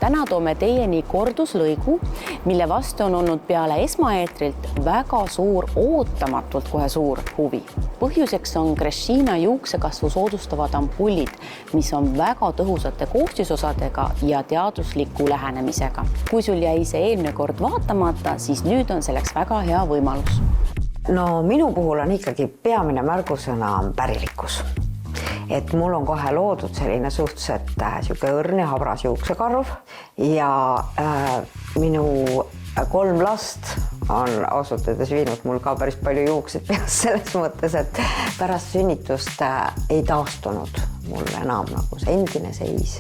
Täna toome teieni korduslõigu, mille vastu on olnud peale esmaeetrilt väga suur, ootamatult kohe suur huvi. Põhjuseks on Greshina juuksekasvu soodustavad ampullid, mis on väga tõhusate koostisosadega ja teadusliku lähenemisega. Kui sul jäi see eelmine kord vaatamata, siis nüüd on selleks väga hea võimalus. No minu puhul on ikkagi peamine märgusõna pärilikkus. Et mul on kohe loodud selline suhteliselt siuke õrn ja habras juuksekarv ja minu 3 last on ausutades viinud mul ka päris palju juukseid peas selles mõttes, et pärast sünnitust ei taastunud mul enam nagu see endine seis.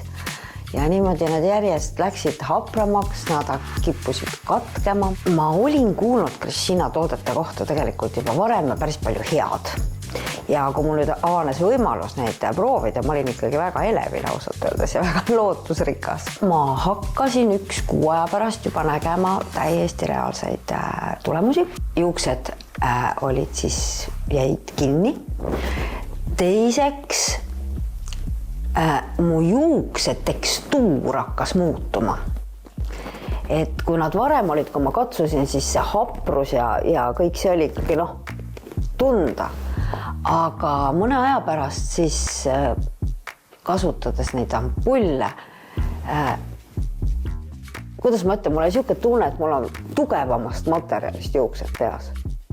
Ja niimoodi nad järjest läksid hapramaks, nad kippusid katkema. Ma olin kuulnud Greshina toodete kohta tegelikult juba varem päris palju head. Ja kui mul nüüd avanes võimalus neid proovida, ma olin ikkagi väga elevil ausalt öeldes ja väga lootusrikas. Ma hakkasin 1 kuu aja pärast juba nägema täiesti reaalseid tulemusi. Juuksed olid siis jäid kinni. Teiseks, mu juukse tekstuur hakkas muutuma. Et kui nad varem olid, kui ma katsusin, siis see haprus ja kõik see oli ikkagi tunda. Aga mõne aja pärast siis kasutades neid ampulle, kuidas ma ütlen, mul oli siuke tunne, et mul on tugevamast materjalist juuksed peas.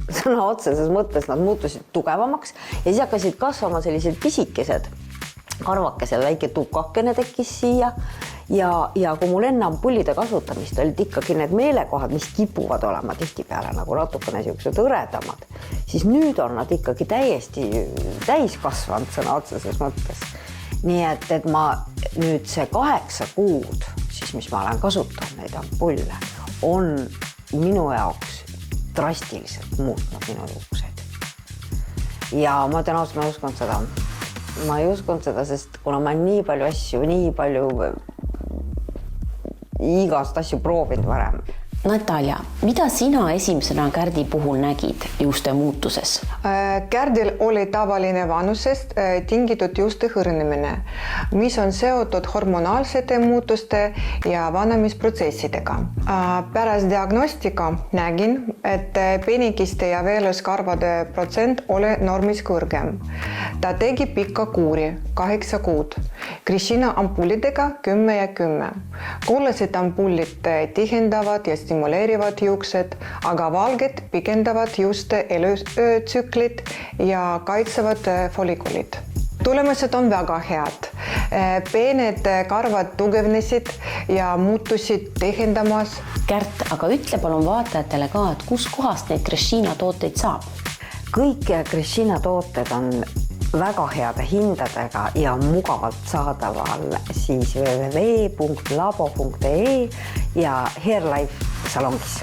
Sõna otseses mõttes nad muutusid tugevamaks ja siis hakkasid kasvama sellised pisikesed karvakesed, väike tukakene tekkis siia ja kui mul enne ampullide kasutamist olid ikkagi need meelekohad, mis kipuvad olema tihtipeale nagu natukene siuksed õredamad, siis nüüd on nad ikkagi täiesti täiskasvanud sõna otseses mõttes. Nii et ma nüüd see 8 kuud, siis mis ma olen kasutanud neid ampulle, on minu jaoks drastiliselt muutnud minu juukseid. Ja ma ütlen ausalt, ma ei uskunud seda. Ma ei uskunud seda, sest kuna ma nii palju asju, nii palju igast asju proovinud varem. Natalja, mida sina esimesena Kärdi puhul nägid juuste muutuses? Kärdil oli tavaline vanusest tingitud juuste hõrnemine, mis on seotud hormonaalsete muutuste ja vanamisprotsessidega. Pärast diagnostika nägin, et penikiste ja veeluskarvade protsent oli normis kõrgem. Ta tegi pikka kuuri, 8 kuud. Greshina ampullidega 10 ja 10. Kuulasid ampullid tihendavad ja stimuleerivad juuksed, aga valged pikendavad juuste elutsüklit ja kaitsevad follikulid. Tulemused on väga head. Peened karvad tugevnesid ja muutusid tihendamas. Kärt, aga ütle palun vaatajatele ka, et kus kohast neid Greshina tooteid saab? Kõik Greshina tooted on väga heade hindadega ja mugavalt saadaval siis www.labo.ee ja Hairlife salongis.